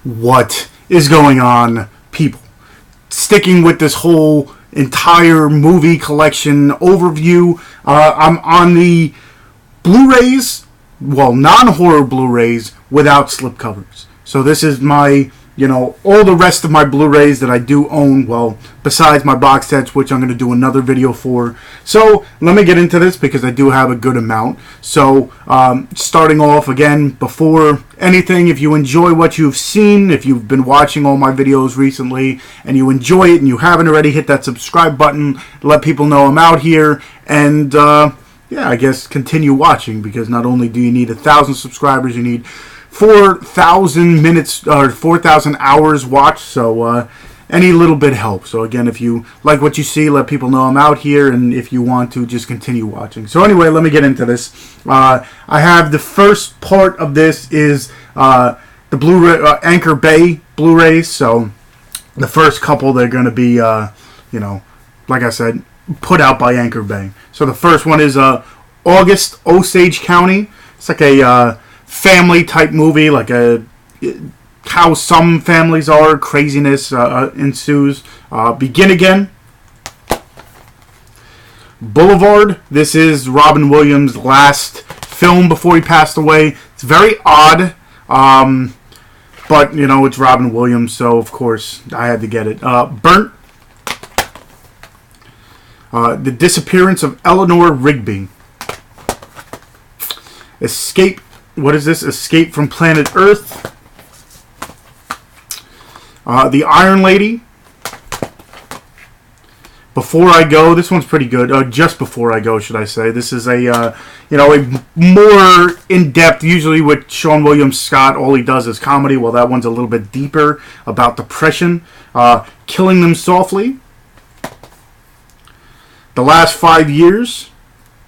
What is going on, people? Sticking with this whole entire movie collection overview, I'm on the Blu-rays, well, non-horror Blu-rays without slipcovers. So this is my, all the rest of my Blu-rays that I do own, well, besides my box sets, which I'm going to do another video for. So let me get into this because I do have a good amount. So starting off again, before anything, if you enjoy what you've seen, if you've been watching all my videos recently and you enjoy it and you haven't already, hit that subscribe button, let people know I'm out here, and yeah, I guess continue watching, because not only do you need 1,000 subscribers, you need 4,000 minutes or 4,000 hours watched, so any little bit helps. So again, if you like what you see, let people know I'm out here, and if you want to, just continue watching. So anyway, let me get into this. I have the first part of this is the Blu-ray Anchor Bay Blu-rays. So the first couple, they're going to be, like I said, put out by Anchor Bay. So the first one is August, Osage County. It's like a family type movie, like how some families are. Craziness ensues. Begin Again. Boulevard. This is Robin Williams' last film before he passed away. It's very odd, but it's Robin Williams, so of course I had to get it. Burnt. The Disappearance of Eleanor Rigby. Escape. What is this? Escape from Planet Earth. The Iron Lady. Before I Go. This one's pretty good. Just Before I Go, should I say. This is a more in-depth, usually with Sean William Scott, all he does is comedy. Well, that one's a little bit deeper, about depression. Killing Them Softly. The Last 5 Years.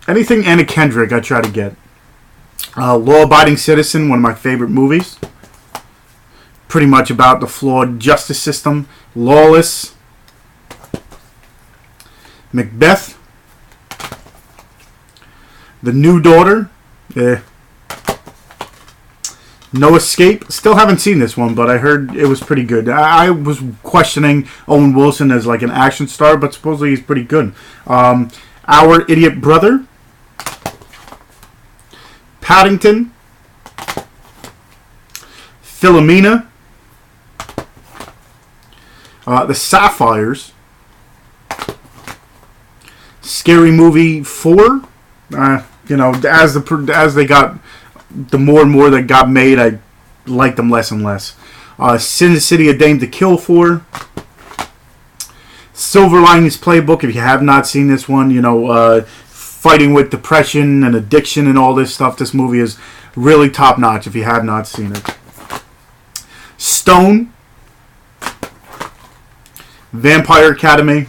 Anything Anna Kendrick, I try to get. Law Abiding Citizen, one of my favorite movies. Pretty much about the flawed justice system. Lawless. Macbeth. The New Daughter. No Escape. Still haven't seen this one, but I heard it was pretty good. I was questioning Owen Wilson as like an action star, but supposedly he's pretty good. Our Idiot Brother. Paddington. Philomena. The Sapphires. Scary Movie 4. As they got, the more and more that got made, I liked them less and less. Sin City: A Dame to Kill For. Silver Linings Playbook. If you have not seen this one, fighting with depression and addiction and all this stuff, this movie is really top notch if you have not seen it. Stone. Vampire Academy.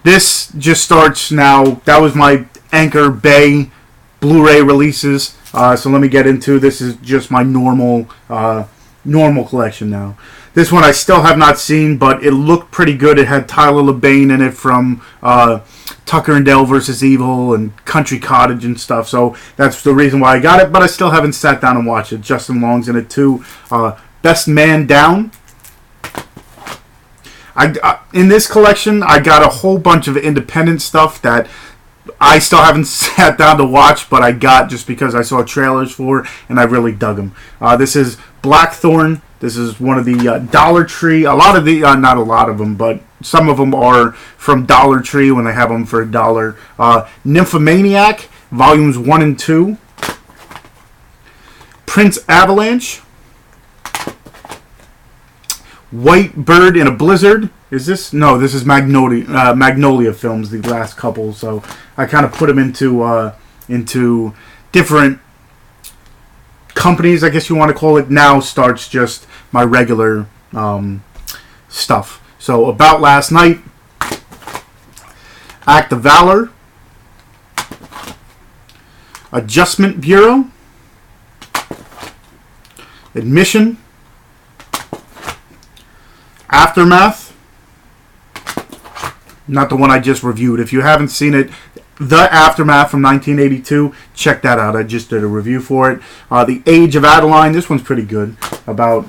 This just starts now. That was my Anchor Bay Blu-ray releases. So let me get into this. Is just my normal collection now. This one I still have not seen, but it looked pretty good. It had Tyler LaBane in it from Tucker and Dale vs. Evil and Country Cottage and stuff. So that's the reason why I got it, but I still haven't sat down and watched it. Justin Long's in it too. Best Man Down. In this collection, I got a whole bunch of independent stuff that I still haven't sat down to watch, but I got just because I saw trailers for, and I really dug them. This is Blackthorn. This is one of the Dollar Tree. A lot of the, not a lot of them, but some of them are from Dollar Tree when they have them for $1. Nymphomaniac, Volumes 1 and 2. Prince Avalanche. White Bird in a Blizzard. Is this? No, this is Magnolia Films, the last couple. So I kind of put them into different companies, I guess you want to call it. Now starts just my regular stuff. So About Last Night. Act of Valor. Adjustment Bureau. Admission. Aftermath. Not the one I just reviewed. If you haven't seen it, The Aftermath from 1982. Check that out. I just did a review for it. The Age of Adeline. This one's pretty good. About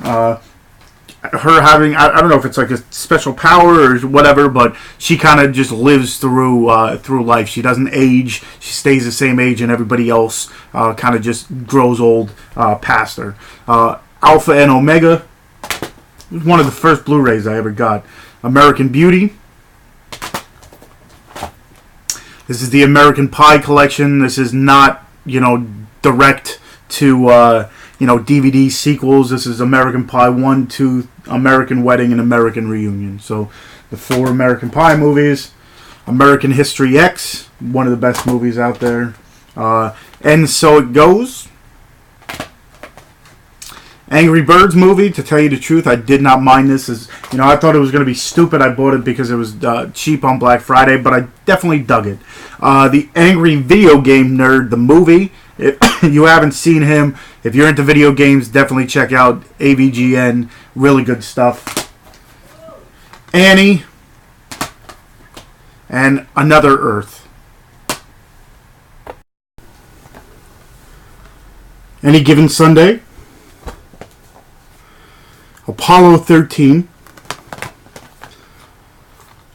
her having, I don't know if it's like a special power or whatever, but she kind of just lives through life. She doesn't age. She stays the same age, and everybody else kind of just grows old past her. Alpha and Omega. It was one of the first Blu-rays I ever got. American Beauty. This is the American Pie collection. This is not, direct to, DVD sequels. This is American Pie 1, 2, American Wedding, and American Reunion. So, the 4 American Pie movies. American History X, one of the best movies out there. And So It Goes. Angry Birds movie, to tell you the truth, I did not mind this. I thought it was going to be stupid. I bought it because it was cheap on Black Friday, but I definitely dug it. The Angry Video Game Nerd, the movie. If you haven't seen him, if you're into video games, definitely check out AVGN. Really good stuff. Annie. And Another Earth. Any Given Sunday. Apollo 13,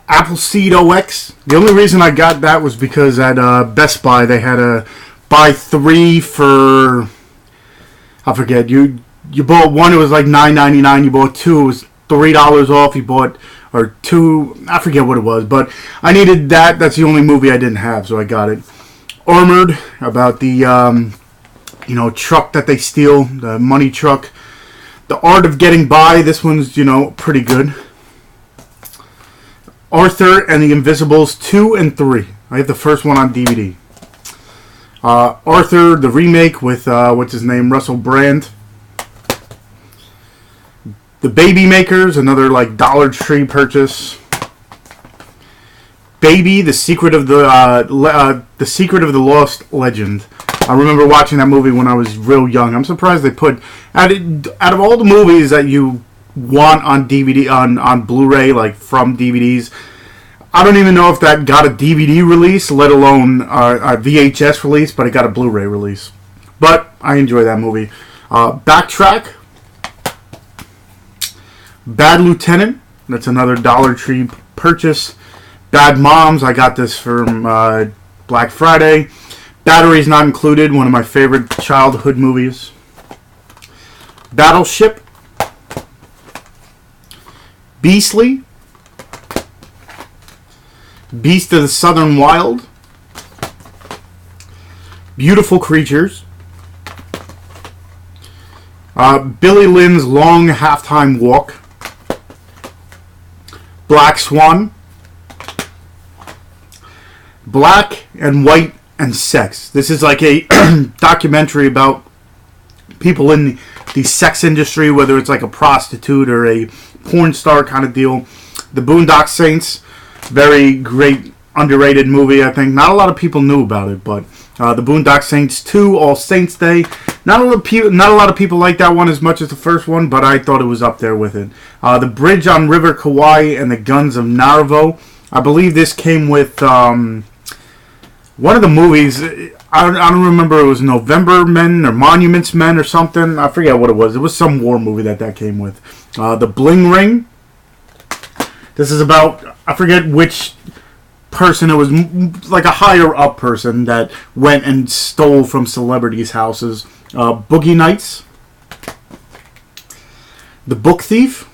Appleseed OX. The only reason I got that was because at Best Buy they had a buy 3 for, I forget, you bought 1, it was like $9.99. You bought 2, it was $3 off. You bought, or 2, I forget what it was, but I needed that. That's the only movie I didn't have, so I got it. Armored, about the truck that they steal, the money truck. The Art of Getting By, this one's, pretty good. Arthur and the Invisibles 2 and 3. I have the first one on DVD. Arthur, the remake with, what's his name, Russell Brand. The Baby Makers, another, Dollar Tree purchase. Baby, The Secret of the Lost Legend. I remember watching that movie when I was real young. I'm surprised they put out of all the movies that you want on DVD on Blu-ray, from DVDs. I don't even know if that got a DVD release, let alone a VHS release, but it got a Blu-ray release. But I enjoy that movie. Backtrack. Bad Lieutenant. That's another Dollar Tree purchase. Bad Moms. I got this from Black Friday. Batteries Not Included, one of my favorite childhood movies. Battleship. Beastly. Beast of the Southern Wild. Beautiful Creatures. Billy Lynn's Long Halftime Walk. Black Swan. Black and White and Sex. This is like a documentary about people in the sex industry, whether it's like a prostitute or a porn star kind of deal. The Boondock Saints, very great, underrated movie, I think. Not a lot of people knew about it, but the Boondock Saints 2, All Saints Day. Not a lot of people like that one as much as the first one, but I thought it was up there with it. The Bridge on River Kauai and the Guns of Navarro. I believe this came with one of the movies. I don't remember. It was November Men or Monuments Men or something. I forget what it was. It was some war movie that came with. The Bling Ring. This is about, I forget which person. It was like a higher up person that went and stole from celebrities' houses. Boogie Nights. The Book Thief.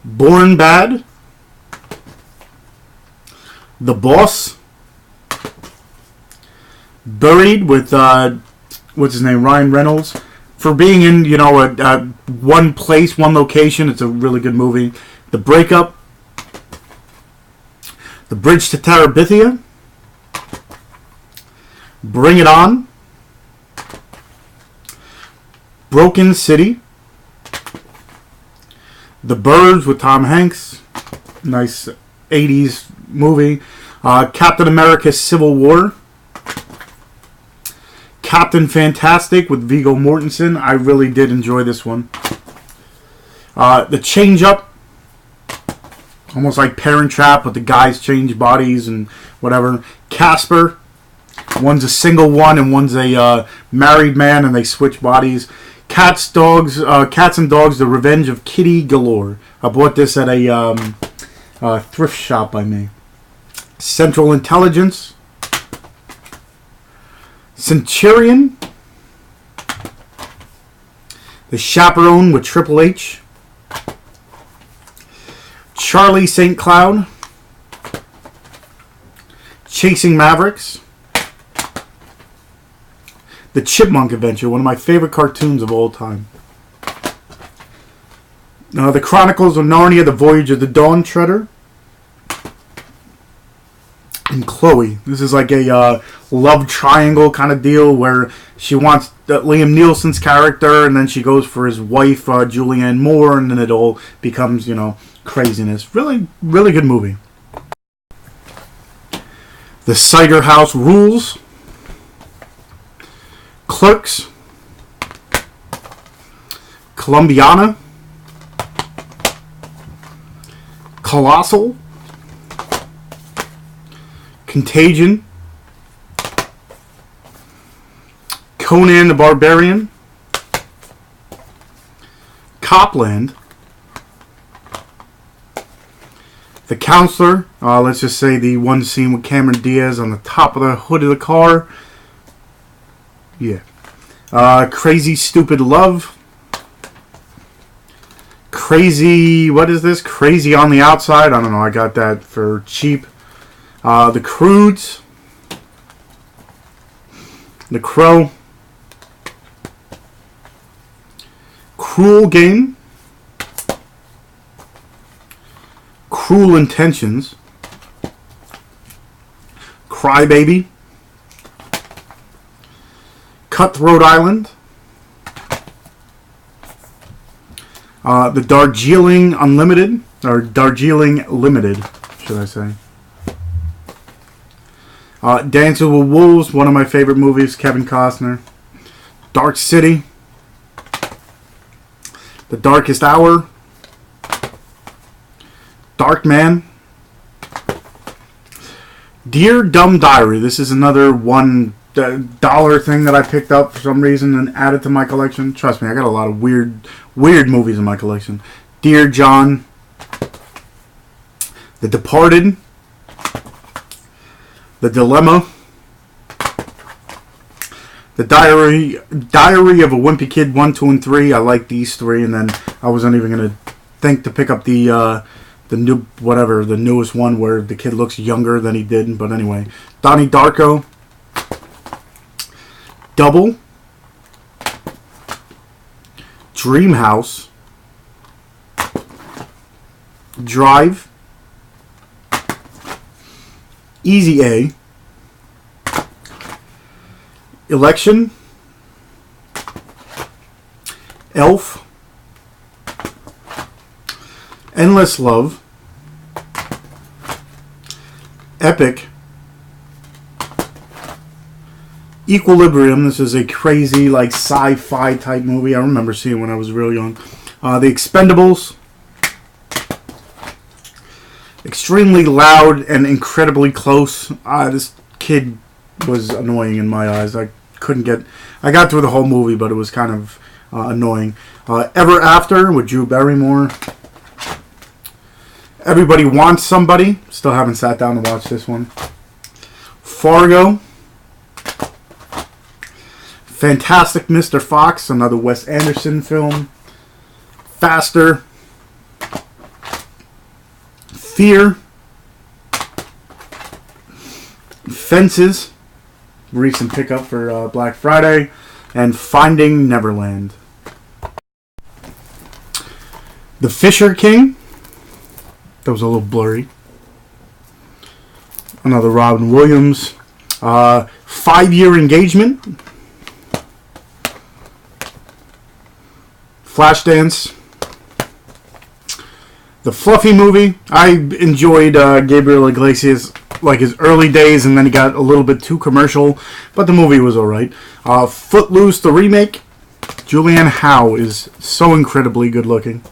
Born Bad. The Boss. Buried with what's his name, Ryan Reynolds. For being in, one place, one location, it's a really good movie. The Breakup. The Bridge to Terabithia. Bring It On. Broken City. The Birds with Tom Hanks. Nice 80s movie. Captain America Civil War. Captain Fantastic with Viggo Mortensen. I really did enjoy this one. The Change Up. Almost like Parent Trap, but the guys change bodies and whatever. Casper. One's a single one and one's a married man, and they switch bodies. Cats and Dogs, The Revenge of Kitty Galore. I bought this at a thrift shop by me. Central Intelligence. Centurion. The Chaperone with Triple H. Charlie St. Cloud. Chasing Mavericks. The Chipmunk Adventure, one of my favorite cartoons of all time. The Chronicles of Narnia, The Voyage of the Dawn Treader. And Chloe. This is like a love triangle kind of deal where she wants Liam Neeson's character, and then she goes for his wife, Julianne Moore, and then it all becomes, craziness. Really, really good movie. The Cider House Rules. Clerks. Columbiana. Colossal. Contagion. Conan the Barbarian. Copland. The Counselor. Let's just say the one scene with Cameron Diaz on the top of the hood of the car. Yeah. Crazy Stupid Love. Crazy, what is this? Crazy on the Outside. I don't know. I got that for cheap. The Croods. The Crow. Cruel Game. Cruel Intentions. Crybaby. Cutthroat Island. The Darjeeling Unlimited, or Darjeeling Limited, should I say. Dances with Wolves, one of my favorite movies, Kevin Costner. Dark City. The Darkest Hour. Dark Man. Dear Dumb Diary. This is another $1 thing that I picked up for some reason and added to my collection. Trust me, I got a lot of weird movies in my collection. Dear John. The Departed. The Dilemma. The Diary of a Wimpy Kid 1, 2, and 3. I like these 3, and then I wasn't even gonna think to pick up the newest one where the kid looks younger than he did. But anyway, Donnie Darko. Double. Dream House. Drive. Easy A. Election. Elf. Endless Love. Epic. Equilibrium. This is a crazy, like, sci-fi type movie. I remember seeing it when I was real young. The Expendables. Extremely loud and incredibly close. This kid was annoying in my eyes. I got through the whole movie, but it was kind of annoying. Ever After with Drew Barrymore. Everybody Wants Somebody. Still haven't sat down to watch this one. Fargo. Fantastic Mr. Fox, another Wes Anderson film. Faster. Fear. Fences. Recent pickup for Black Friday. And Finding Neverland. The Fisher King. That was a little blurry. Another Robin Williams. 5-Year Engagement. Flashdance. The Fluffy Movie. I enjoyed Gabriel Iglesias, like his early days, and then he got a little bit too commercial, but the movie was alright. Footloose, the remake. Julianne Howe is so incredibly good looking.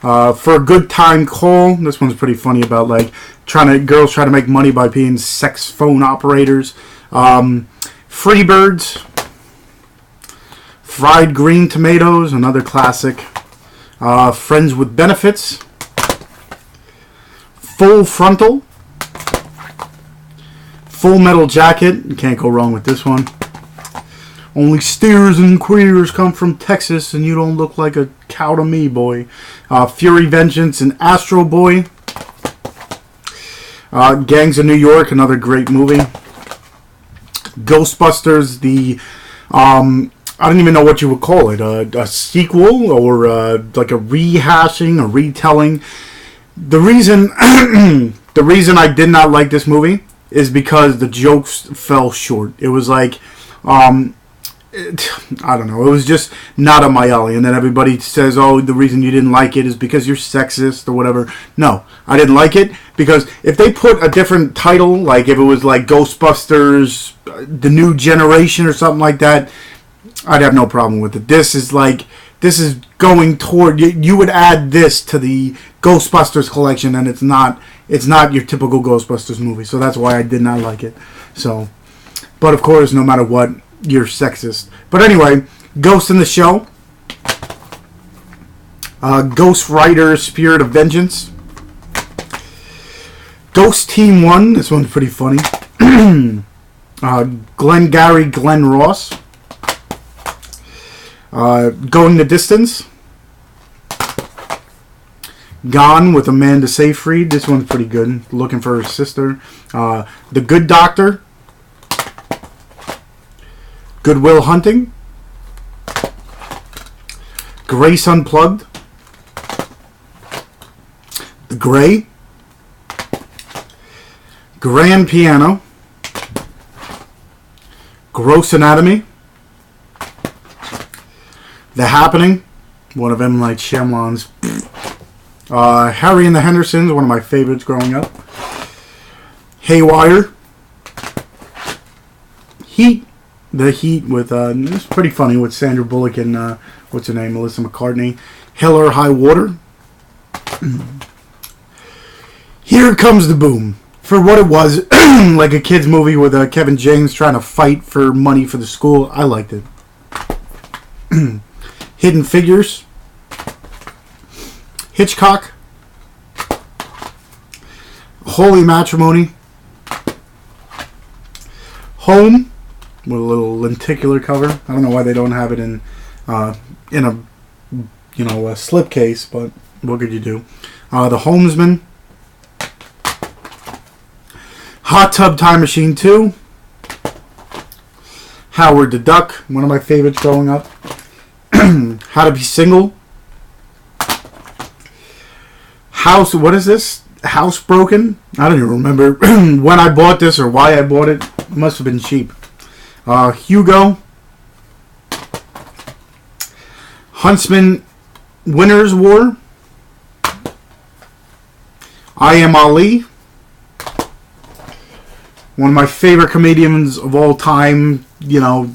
For a Good Time Call. This one's pretty funny about like girls try to make money by being sex phone operators. Freebirds. Fried Green Tomatoes, another classic. Friends with Benefits. Full Frontal. Full Metal Jacket. You can't go wrong with this one. Only steers and queers come from Texas, and you don't look like a cow to me, boy. Fury, Vengeance, and Astro Boy. Gangs of New York, another great movie. Ghostbusters, I don't even know what you would call it. A sequel or like a rehashing, a retelling. The reason I did not like this movie is because the jokes fell short. It was like, I don't know. It was just not on my alley. And then everybody says, oh, the reason you didn't like it is because you're sexist or whatever. No, I didn't like it because if they put a different title, like if it was like Ghostbusters, The New Generation or something like that, I'd have no problem with it. This is going toward, you would add this to the Ghostbusters collection, and it's not your typical Ghostbusters movie. So that's why I did not like it. So, but of course, no matter what, you're sexist. But anyway, Ghost in the Shell. Ghost Rider, Spirit of Vengeance. Ghost Team 1. This one's pretty funny. Glengarry Glen Ross. Going the Distance. Gone with Amanda Seyfried. This one's pretty good. Looking for her sister. The Good Doctor. Good Will Hunting. Grace Unplugged. The Gray. Grand Piano. Gross Anatomy. The Happening. One of M. Night Shyamalan's. Harry and the Hendersons. One of my favorites growing up. Haywire. Heat. The Heat with, it's pretty funny with Sandra Bullock and, what's her name, Melissa McCartney. Hell or High Water. Here Comes the Boom. For what it was, like a kid's movie with Kevin James trying to fight for money for the school, I liked it. Hidden Figures. Hitchcock. Holy Matrimony. Home. With a little lenticular cover. I don't know why they don't have it in a slipcase, but what could you do? The Homesman. Hot Tub Time Machine 2. Howard the Duck, one of my favorites growing up. How to Be Single. What is this? Housebroken? I don't even remember when I bought this or why I bought it. It must have been cheap. Hugo. Huntsman Winner's War. I Am Ali. One of my favorite comedians of all time. You know,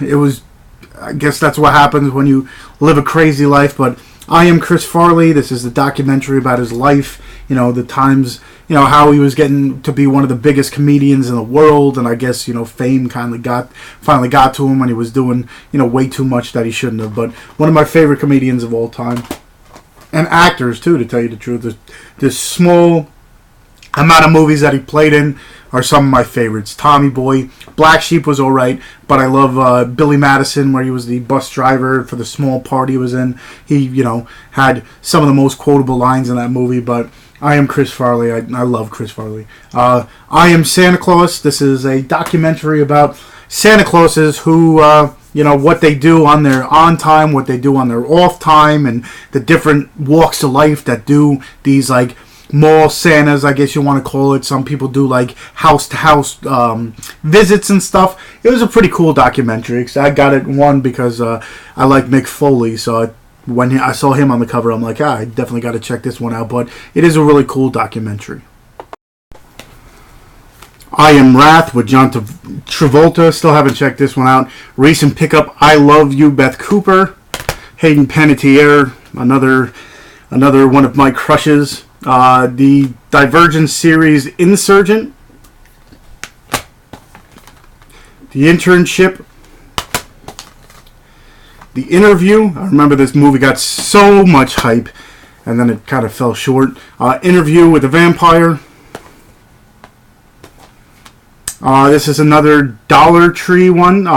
I guess that's what happens when you live a crazy life, but I Am Chris Farley. This is the documentary about his life, the times, how he was getting to be one of the biggest comedians in the world, and I guess, fame finally got to him when he was doing, way too much that he shouldn't have, but one of my favorite comedians of all time. And actors, too, to tell you the truth. This small amount of movies that he played in are some of my favorites. Tommy Boy. Black Sheep was alright, but I love Billy Madison, where he was the bus driver for the small part he was in. He, had some of the most quotable lines in that movie, but I Am Chris Farley. I love Chris Farley. I Am Santa Claus. This is a documentary about Santa Clauses who, what they do on their on time, what they do on their off time, and the different walks of life that do these, like, mall Santas, I guess you want to call it. Some people do like house-to-house visits and stuff. It was a pretty cool documentary. I got it, one, because I like Mick Foley, so when I saw him on the cover, I'm like, I definitely got to check this one out, but it is a really cool documentary. I Am Wrath with John Travolta. Still haven't checked this one out. Recent pickup, I Love You, Beth Cooper. Hayden Panettiere, another Another one of my crushes. The Divergent series Insurgent. The Internship. The Interview. I remember this movie got so much hype, and then it kind of fell short. Interview with the Vampire. This is another Dollar Tree one.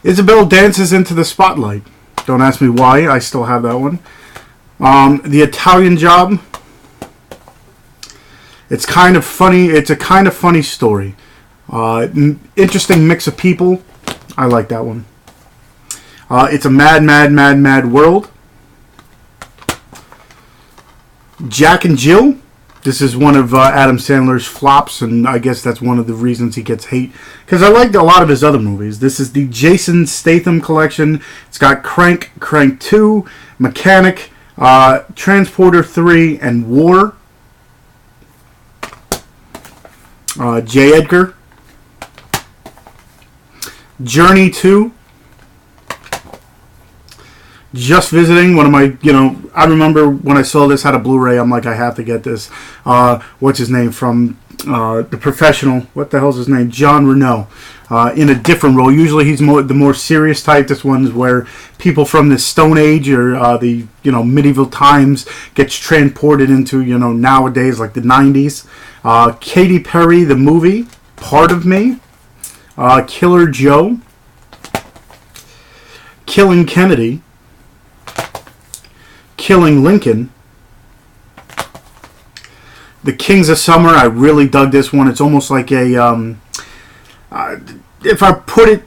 Isabel dances into the spotlight. Don't ask me why. I still have that one. The Italian Job. It's kind of funny. It's a kind of funny story. Interesting mix of people. I like that one. It's a mad world. Jack and Jill. This is one of Adam Sandler's flops, and I guess that's one of the reasons he gets hate. Because I liked a lot of his other movies. This is the Jason Statham collection. It's got Crank, Crank 2, Mechanic, Transporter 3, and War. J. Edgar. Journey 2. Just Visiting, one of my, I remember when I saw this, had a Blu-ray, I'm like, I have to get this. What's his name from The Professional? What the hell's his name? John Reno. In a different role. Usually he's the more serious type. This one's where people from the Stone Age or the, medieval times gets transported into, nowadays, like the 90s. Katy Perry, the movie, Part of Me. Killer Joe. Killing Kennedy. Killing Lincoln. The Kings of Summer. I really dug this one. It's almost like a if I put it,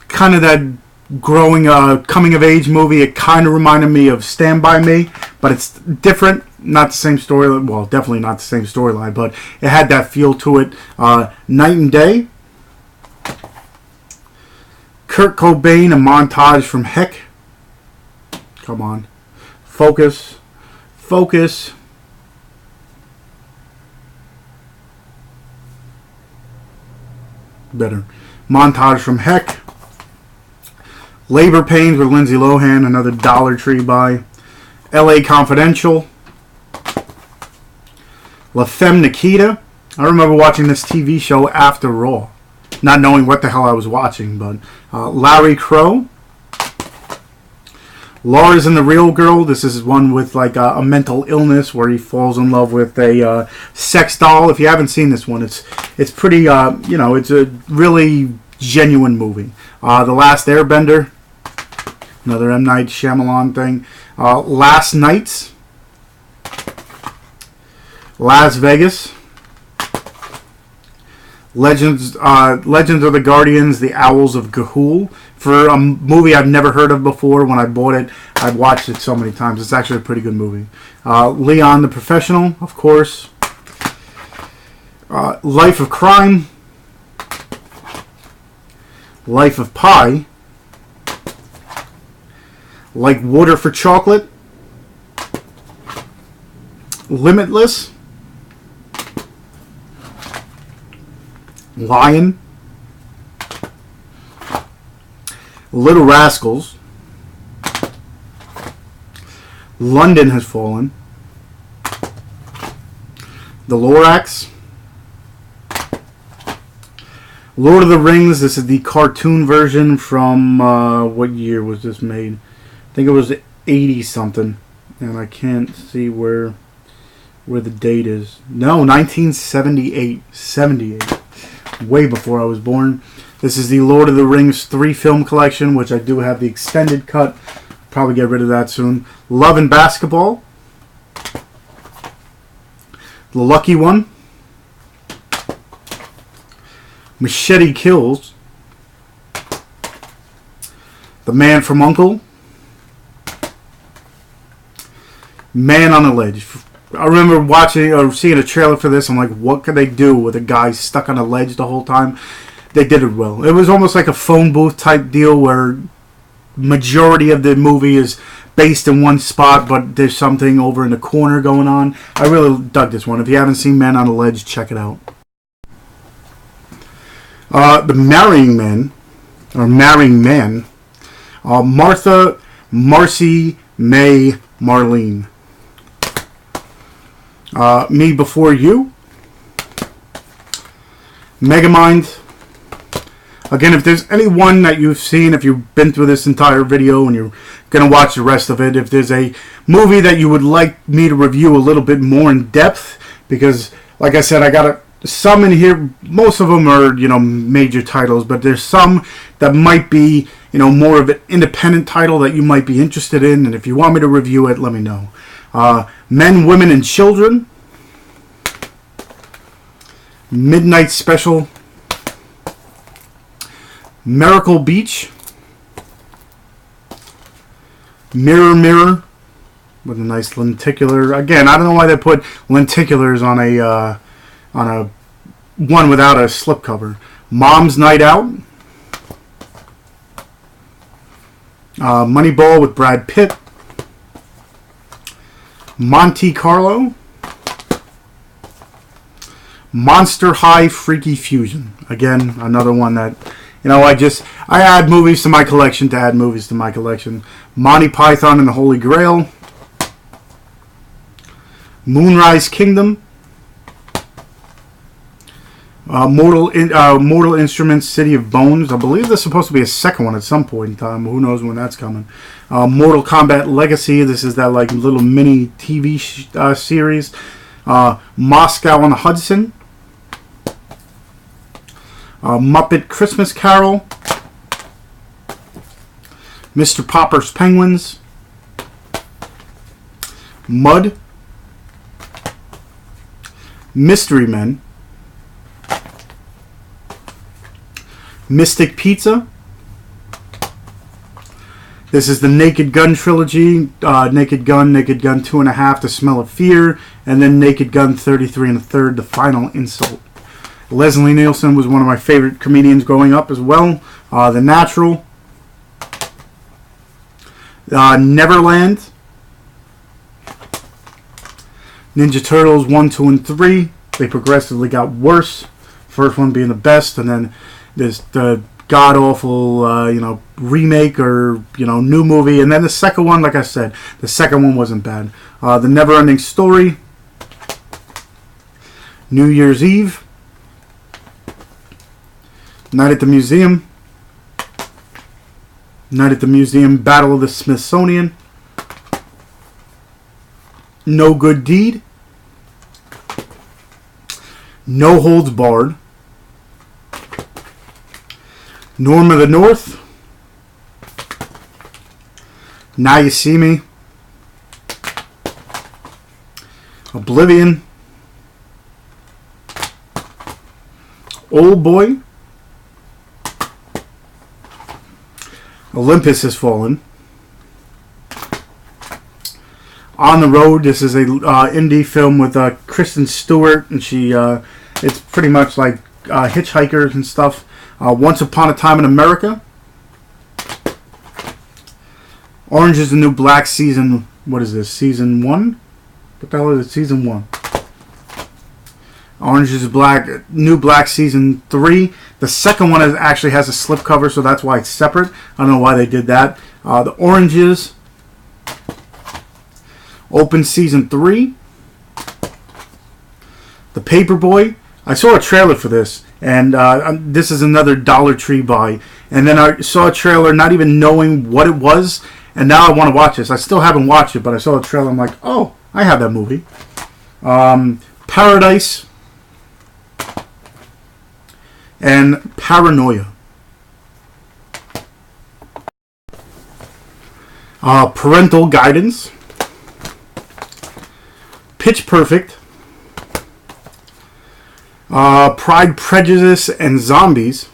kind of that growing coming of age movie. It kind of reminded me of Stand By Me, but it's different. Not the same storyline. Well, definitely not the same storyline, but it had that feel to it. Night and Day. Kurt Cobain, a montage from Heck. Come on. Focus. Better. Montage from Heck. Labor Pains with Lindsay Lohan, another Dollar Tree buy. LA Confidential. La Femme Nikita. I remember watching this TV show after Raw. Not knowing what the hell I was watching, but Larry Crow. Lars and the Real Girl. This is one with like a mental illness where he falls in love with a sex doll. If you haven't seen this one, it's pretty, it's a really genuine movie. The Last Airbender. Another M. Night Shyamalan thing. Last Nights. Las Vegas. Legends of the Guardians, The Owls of Ga'Hoole. For a movie I've never heard of before, when I bought it, I've watched it so many times. It's actually a pretty good movie. Leon the Professional, of course. Life of Crime. Life of Pi. Like Water for Chocolate. Limitless. Lion. Little Rascals. London Has Fallen. The Lorax. Lord of the Rings. This is the cartoon version from, what year was this made? I think it was 80 something. And I can't see where the date is. No, 1978. 78. Way before I was born. This is the Lord of the Rings 3 film collection, which I do have the extended cut. Probably get rid of that soon. Love and Basketball. The Lucky One. Machete Kills. The Man from U.N.C.L.E. Man on a Ledge. I remember watching or seeing a trailer for this. I'm like, what could they do with a guy stuck on a ledge the whole time? They did it well. It was almost like a phone booth type deal where majority of the movie is based in one spot, but there's something over in the corner going on. I really dug this one. If you haven't seen Man on a Ledge, check it out. The Marrying Men, or Marrying Men. Marcy May Marlene. Me Before You. Megamind. Again, if there's any one that you've seen, if you've been through this entire video and you're going to watch the rest of it, if there's a movie that you would like me to review a little bit more in depth, because, like I said, I got some in here. Most of them are, major titles, but there's some that might be, more of an independent title that you might be interested in, and if you want me to review it, let me know. Men, Women, and Children. Midnight Special. Miracle Beach. Mirror Mirror, with a nice lenticular. Again, I don't know why they put lenticulars on a one without a slipcover. Mom's Night Out. Moneyball with Brad Pitt. Monte Carlo. Monster High Freaky Fusion. Again, another one that, I add movies to my collection to add movies to my collection. Monty Python and the Holy Grail. Moonrise Kingdom. Mortal Instruments, City of Bones. I believe there's supposed to be a second one at some point in time. Who knows when that's coming. Mortal Kombat Legacy. This is that little mini TV series. Moscow on the Hudson. Muppet Christmas Carol. Mr. Popper's Penguins. Mud. Mystery Men. Mystic Pizza. This is the Naked Gun trilogy. Naked Gun 2.5, The Smell of Fear, and then Naked Gun 33 1/3, The Final Insult. Leslie Nielsen was one of my favorite comedians growing up as well. The Natural. Neverland. Ninja Turtles 1, 2, and 3. They progressively got worse. First one being the best, and then there's the god-awful, remake or, new movie. And then the second one, like I said, the second one wasn't bad. The Never-Ending Story. New Year's Eve. Night at the Museum. Night at the Museum, Battle of the Smithsonian. No Good Deed. No Holds Barred. Norm of the North. Now You See Me. Oblivion. Old Boy. Olympus Has Fallen. On the Road. This is a indie film with Kristen Stewart, and she it's pretty much like hitchhikers and stuff. Once Upon a Time in America. Orange Is the New Black season. What is this? Season 1? What the hell is it? Season 1. Orange Is the New Black season 3. The second one actually has a slipcover, so that's why it's separate. I don't know why they did that. The Oranges. Open season 3. The Paperboy. I saw a trailer for this, and this is another Dollar Tree buy. And then I saw a trailer not even knowing what it was, and now I want to watch this. I still haven't watched it, but I saw a trailer. I'm like, oh, I have that movie. Paradise. And Paranoia. Parental Guidance. Pitch Perfect. Pride, Prejudice, and Zombies.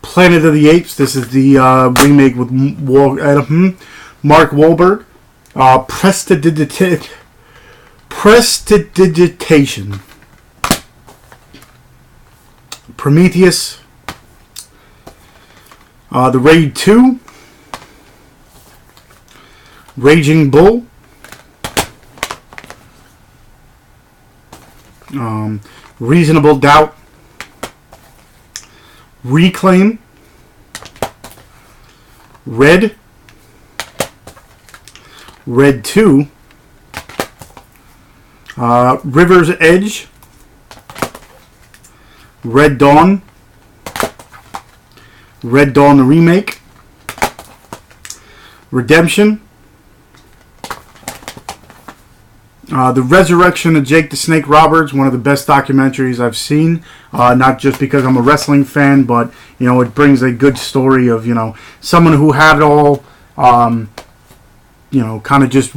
Planet of the Apes. This is the remake with Mark Wahlberg. Prestidigitation. Prometheus. The Raid 2. Raging Bull. Reasonable Doubt. Reclaim. Red. Red 2, River's Edge, Red Dawn, Red Dawn the Remake, Redemption, The Resurrection of Jake the Snake Roberts, one of the best documentaries I've seen. Not just because I'm a wrestling fan, but it brings a good story of someone who had it all, kind of just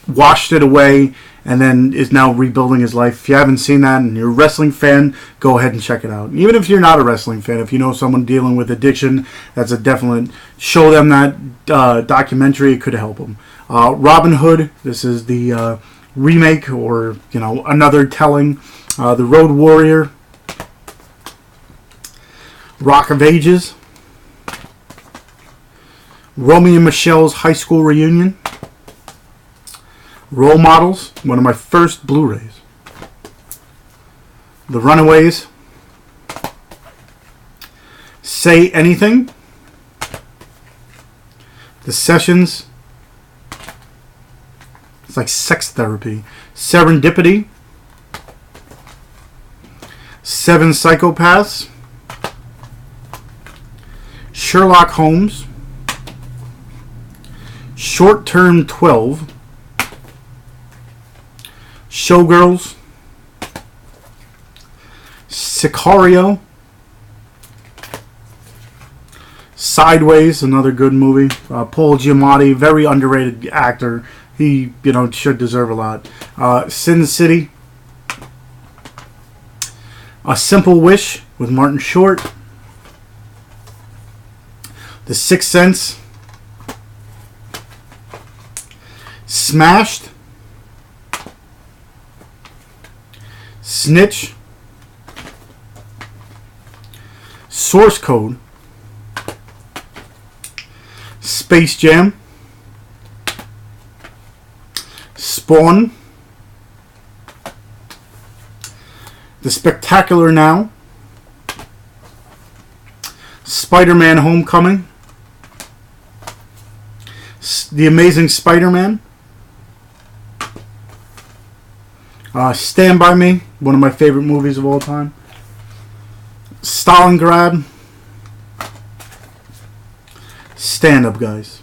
washed it away, and then is now rebuilding his life. If you haven't seen that and you're a wrestling fan, go ahead and check it out. Even if you're not a wrestling fan, if you know someone dealing with addiction, that's a definite, show them that documentary. It could help them. Robin Hood, this is the remake, or another telling. The Road Warrior, Rock of Ages, Romeo and Michelle's High School Reunion, Role Models, one of my first Blu-rays, The Runaways, Say Anything, The Sessions, it's like sex therapy, Serendipity, Seven Psychopaths, Sherlock Holmes, Short Term 12, Showgirls, Sicario, Sideways, another good movie. Paul Giamatti, very underrated actor. He, should deserve a lot. Sin City, A Simple Wish with Martin Short, The Sixth Sense, Smashed, Snitch, Source Code, Space Jam, Spawn, The Spectacular Now, Spider-Man Homecoming, The Amazing Spider-Man, Stand By Me, one of my favorite movies of all time, Stalingrad, Stand Up Guys,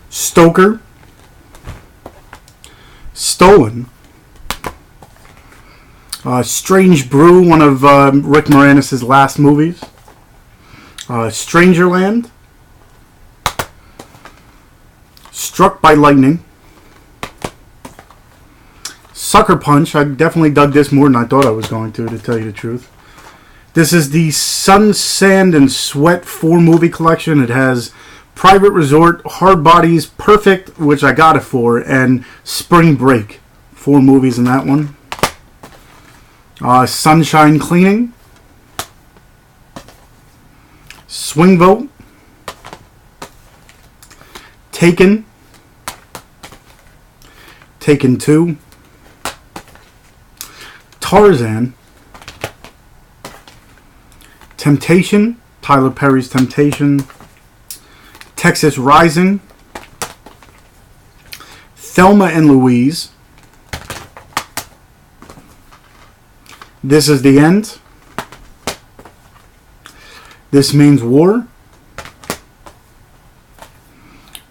Stoker, Stolen, Strange Brew, one of Rick Moranis' last movies, Strangerland, Struck by Lightning, Sucker Punch. I definitely dug this more than I thought I was going to tell you the truth. This is the Sun, Sand, and Sweat 4-movie collection. It has Private Resort, Hard Bodies, Perfect, which I got it for, and Spring Break. 4 movies in that one. Sunshine Cleaning, Swing Vote, Taken, Taken 2, Tarzan, Temptation, Tyler Perry's Temptation, Texas Rising, Thelma and Louise, This Is the End, This Means War,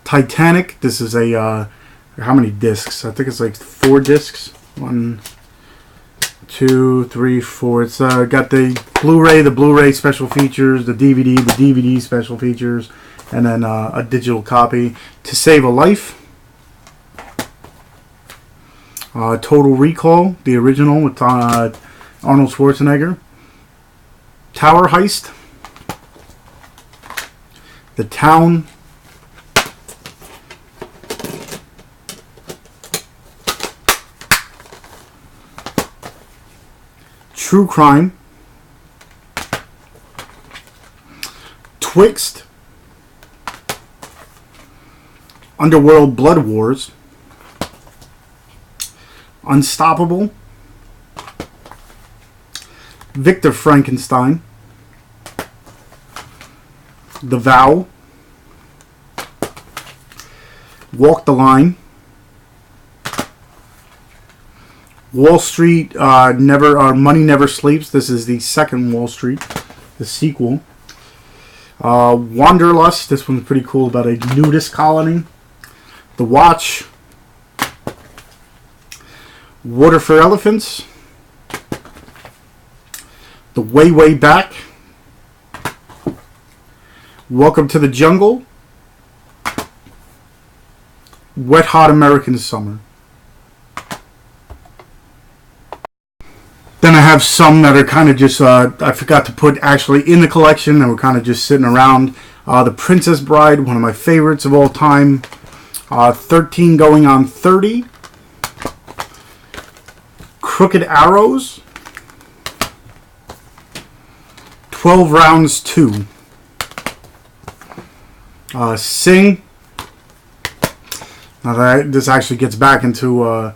Titanic. This is a how many discs? I think it's like 4 discs. 1, 2, 3, 4. It's got the Blu-ray special features, the DVD special features, and then a digital copy. To Save a Life, Total Recall, the original with Arnold Schwarzenegger, Tower Heist, The Town, True Crime, Twixt, Underworld Blood Wars, Unstoppable, Victor Frankenstein, The Vow, Walk the Line. Wall Street, Money Never Sleeps. This is the second Wall Street, the sequel. Wanderlust. This one's pretty cool, about a nudist colony. The Watch. Water for Elephants. The Way, Way Back. Welcome to the Jungle. Wet Hot American Summer. Then I have some that are kind of just, I forgot to put actually in the collection, and were kind of just sitting around. The Princess Bride, one of my favorites of all time. 13 going on 30. Crooked Arrows. 12 Rounds 2. Sing. Now this actually gets back into,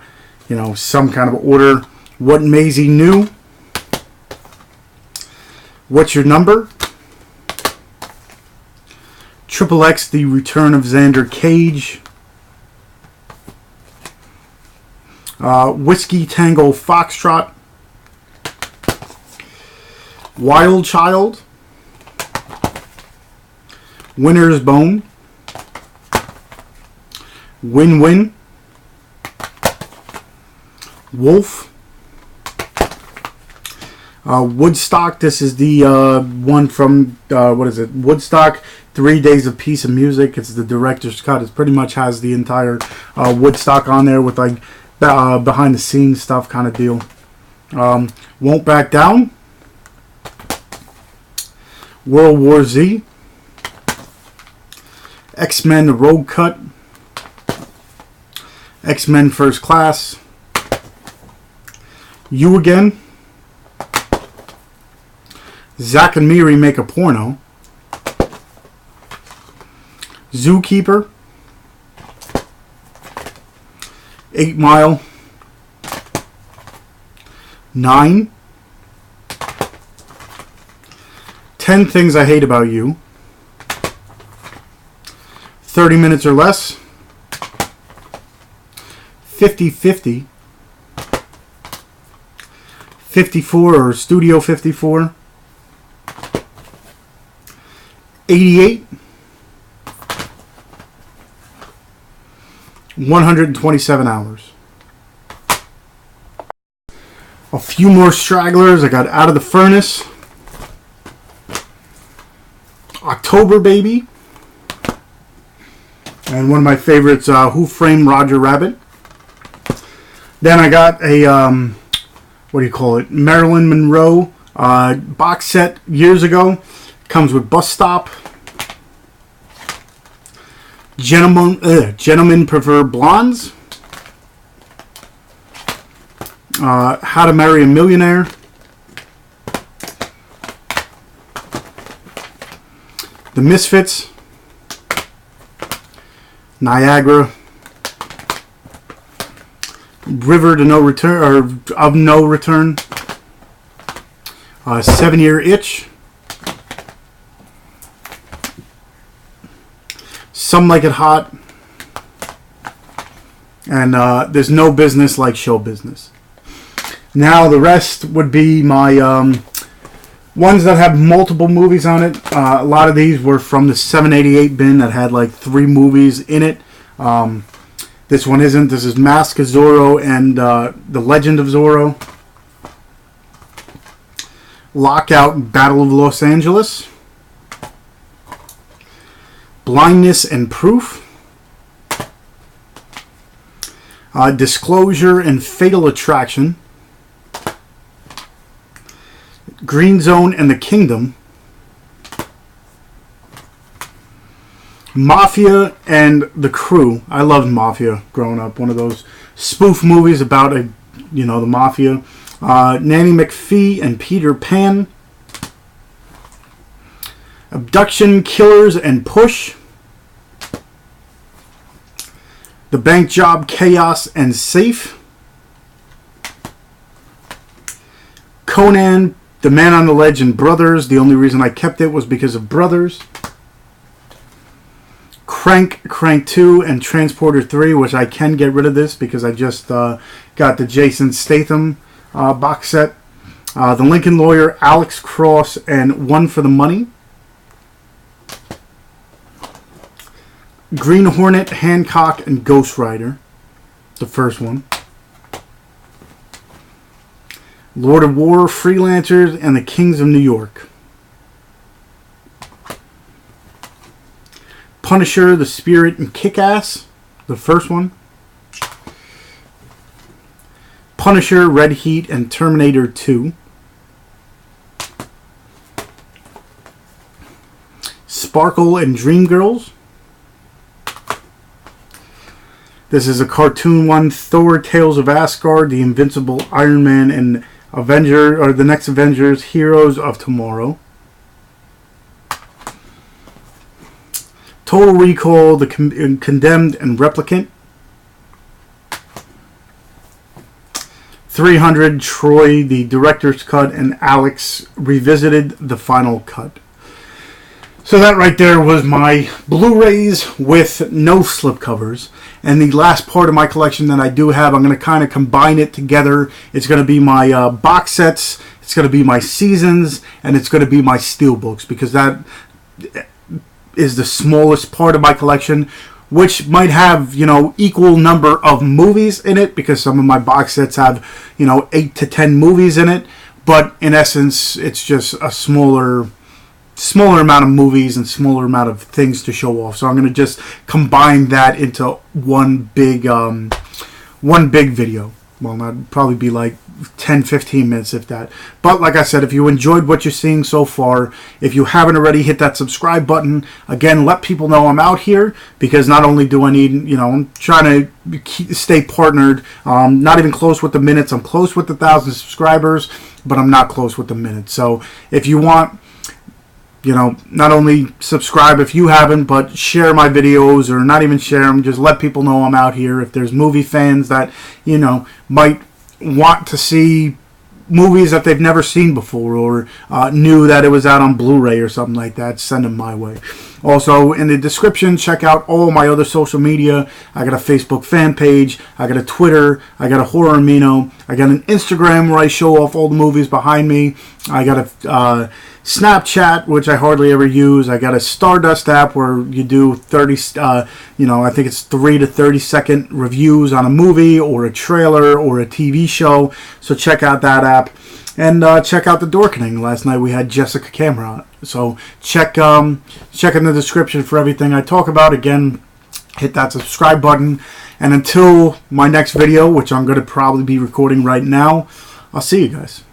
some kind of order. What Maisie Knew. What's Your Number? Triple X, The Return of Xander Cage. Whiskey Tango Foxtrot. Wild Child. Winter's Bone. Win-Win. Wolf. Woodstock. This is the one from Woodstock. 3 Days of Peace and Music. It's the director's cut. It pretty much has the entire Woodstock on there with like behind the scenes stuff kind of deal. Won't Back Down. World War Z. X-Men The Road Cut. X-Men First Class. You Again. Zack and Miri Make a Porno. Zookeeper. 8 Mile. 9. 10 Things I Hate About You. 30 Minutes or Less. 50-50. 54 or Studio 54. 88. 127 Hours. A few more stragglers. I got Out of the Furnace. October Baby. And one of my favorites, Who Framed Roger Rabbit. Then I got a, Marilyn Monroe box set years ago. Comes with Bus Stop. Gentlemen Prefer Blondes. How to Marry a Millionaire. The Misfits. Niagara. River to No Return, or Of No Return. 7 Year Itch. Some Like It Hot. And There's No Business Like Show Business. Now the rest would be my ones that have multiple movies on it. A lot of these were from the 788 bin that had like 3 movies in it. This one isn't. This is Mask of Zorro and The Legend of Zorro. Lockout, Battle of Los Angeles. Blindness and Proof. Disclosure and Fatal Attraction. Green Zone and the Kingdom. Mafia and The Crew. I loved Mafia growing up. One of those spoof movies about the Mafia. Nanny McPhee and Peter Pan. Abduction, Killers, and Push. The Bank Job, Chaos, and Safe. Conan, The Man on the Ledge, and Brothers. The only reason I kept it was because of Brothers. Crank 2, and Transporter 3, which I can get rid of this because I just got the Jason Statham box set. The Lincoln Lawyer, Alex Cross, and One for the Money. Green Hornet, Hancock, and Ghost Rider, the first one. Lord of War, Freelancers, and the Kings of New York. Punisher, The Spirit, and Kick-Ass, the first one. Punisher, Red Heat, and Terminator 2. Sparkle and Dreamgirls. This is a cartoon one. Thor, Tales of Asgard, The Invincible Iron Man, and the next Avengers, Heroes of Tomorrow. Total Recall, The Condemned, and Replicant. 300, Troy, the Director's Cut, and Alex Revisited, the Final Cut. So that right there was my Blu-rays with no slipcovers. And the last part of my collection that I do have, I'm going to kind of combine it together. It's going to be my box sets, it's going to be my seasons, and it's going to be my steelbooks, because that is the smallest part of my collection, which might have, equal number of movies in it, because some of my box sets have, 8 to 10 movies in it. But in essence, it's just a smaller amount of movies and smaller amount of things to show off. So I'm going to just combine that into one big video. Well, that'd probably be like 10-15 minutes, if that. But like I said, if you enjoyed what you're seeing so far, if you haven't already, hit that subscribe button. Again, let people know I'm out here, because not only do I need, I'm trying to stay partnered. Not even close with the minutes. I'm close with the 1,000 subscribers, but I'm not close with the minutes. So if you want, not only subscribe if you haven't, but share my videos, or not even share them. Just let people know I'm out here. If there's movie fans that, might want to see movies that they've never seen before, or knew that it was out on Blu-ray or something like that, send them my way. Also, in the description, check out all my other social media. I got a Facebook fan page, I got a Twitter, I got a Horror Amino, I got an Instagram where I show off all the movies behind me. I got a Snapchat, which I hardly ever use. I got a Stardust app where you do 30, I think it's 3 to 30 second reviews on a movie or a trailer or a TV show. So check out that app. And check out the Dorkening. Last night we had Jessica Camera. So check in the description for everything I talk about. Again, hit that subscribe button. And until my next video, which I'm going to probably be recording right now, I'll see you guys.